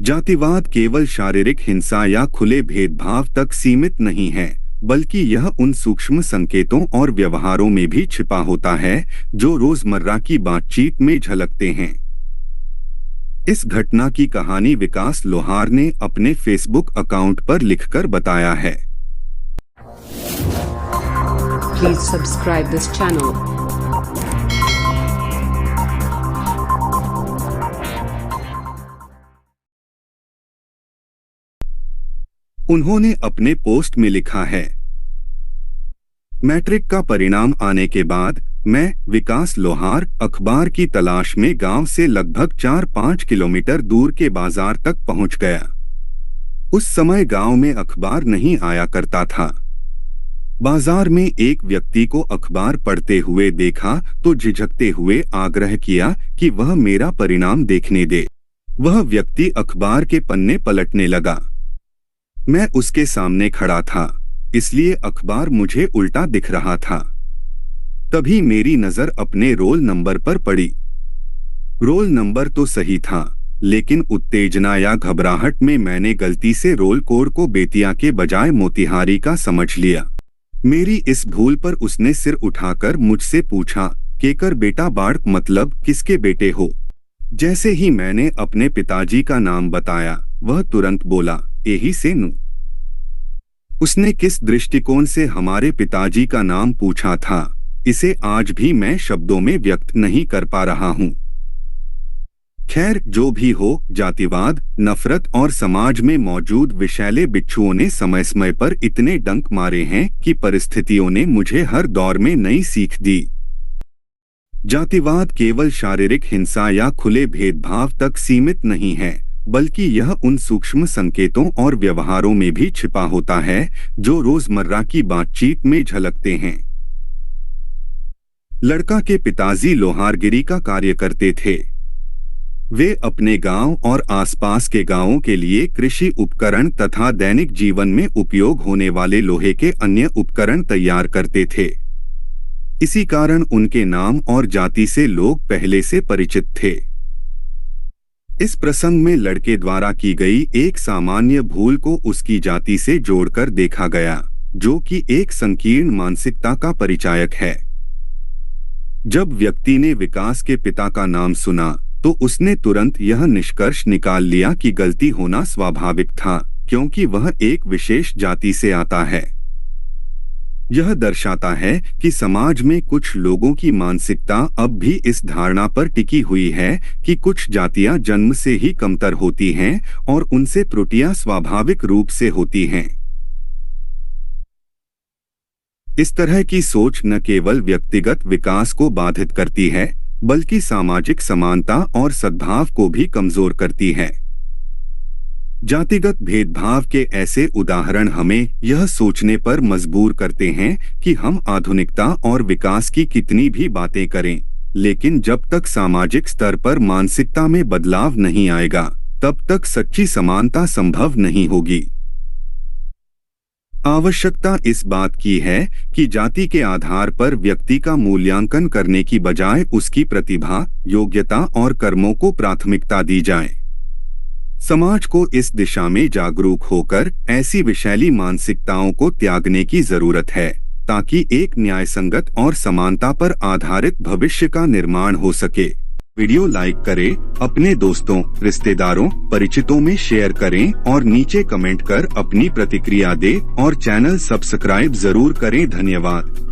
जातिवाद केवल शारीरिक हिंसा या खुले भेदभाव तक सीमित नहीं है, बल्कि यह उन सूक्ष्म संकेतों और व्यवहारों में भी छिपा होता है जो रोजमर्रा की बातचीत में झलकते हैं। इस घटना की कहानी विकास लोहार ने अपने फेसबुक अकाउंट पर लिखकर बताया है। Please subscribe this channel. उन्होंने अपने पोस्ट में लिखा है, मैट्रिक का परिणाम आने के बाद मैं विकास लोहार अखबार की तलाश में गांव से लगभग 4-5 किलोमीटर दूर के बाजार तक पहुंच गया। उस समय गांव में अखबार नहीं आया करता था। बाजार में एक व्यक्ति को अखबार पढ़ते हुए देखा तो झिझकते हुए आग्रह किया कि वह मेरा परिणाम देखने दे। वह व्यक्ति अखबार के पन्ने पलटने लगा। मैं उसके सामने खड़ा था, इसलिए अखबार मुझे उल्टा दिख रहा था। तभी मेरी नजर अपने रोल नंबर पर पड़ी। रोल नंबर तो सही था, लेकिन उत्तेजना या घबराहट में मैंने गलती से रोल कोड को बेतिया के बजाय मोतिहारी का समझ लिया। मेरी इस भूल पर उसने सिर उठाकर मुझसे पूछा, केकर बेटा बाढ़ मतलब किसके बेटे हो? जैसे ही मैंने अपने पिताजी का नाम बताया, वह तुरंत बोला, यही से नू। उसने किस दृष्टिकोण से हमारे पिताजी का नाम पूछा था, इसे आज भी मैं शब्दों में व्यक्त नहीं कर पा रहा हूं। खैर, जो भी हो, जातिवाद, नफरत और समाज में मौजूद विषैले बिच्छुओं ने समय समय पर इतने डंक मारे हैं कि परिस्थितियों ने मुझे हर दौर में नई सीख दी। जातिवाद केवल शारीरिक हिंसा या खुले भेदभाव तक सीमित नहीं है, बल्कि यह उन सूक्ष्म संकेतों और व्यवहारों में भी छिपा होता है जो रोजमर्रा की बातचीत में झलकते हैं। लड़का के पिताजी लोहारगिरी का कार्य करते थे। वे अपने गांव और आसपास के गांवों के लिए कृषि उपकरण तथा दैनिक जीवन में उपयोग होने वाले लोहे के अन्य उपकरण तैयार करते थे। इसी कारण उनके नाम और जाति से लोग पहले से परिचित थे। इस प्रसंग में लड़के द्वारा की गई एक सामान्य भूल को उसकी जाति से जोड़कर देखा गया, जो कि एक संकीर्ण मानसिकता का परिचायक है। जब व्यक्ति ने विकास के पिता का नाम सुना तो उसने तुरंत यह निष्कर्ष निकाल लिया कि गलती होना स्वाभाविक था, क्योंकि वह एक विशेष जाति से आता है। यह दर्शाता है कि समाज में कुछ लोगों की मानसिकता अब भी इस धारणा पर टिकी हुई है कि कुछ जातियां जन्म से ही कमतर होती हैं और उनसे त्रुटियां स्वाभाविक रूप से होती हैं। इस तरह की सोच न केवल व्यक्तिगत विकास को बाधित करती है, बल्कि सामाजिक समानता और सद्भाव को भी कमजोर करती है। जातिगत भेदभाव के ऐसे उदाहरण हमें यह सोचने पर मजबूर करते हैं कि हम आधुनिकता और विकास की कितनी भी बातें करें, लेकिन जब तक सामाजिक स्तर पर मानसिकता में बदलाव नहीं आएगा, तब तक सच्ची समानता संभव नहीं होगी। आवश्यकता इस बात की है कि जाति के आधार पर व्यक्ति का मूल्यांकन करने की बजाय उसकी प्रतिभा, योग्यता और कर्मों को प्राथमिकता दी जाए। समाज को इस दिशा में जागरूक होकर ऐसी विषैली मानसिकताओं को त्यागने की जरूरत है, ताकि एक न्यायसंगत और समानता पर आधारित भविष्य का निर्माण हो सके। वीडियो लाइक करें, अपने दोस्तों, रिश्तेदारों, परिचितों में शेयर करें और नीचे कमेंट कर अपनी प्रतिक्रिया दें और चैनल सब्सक्राइब जरूर करें। धन्यवाद।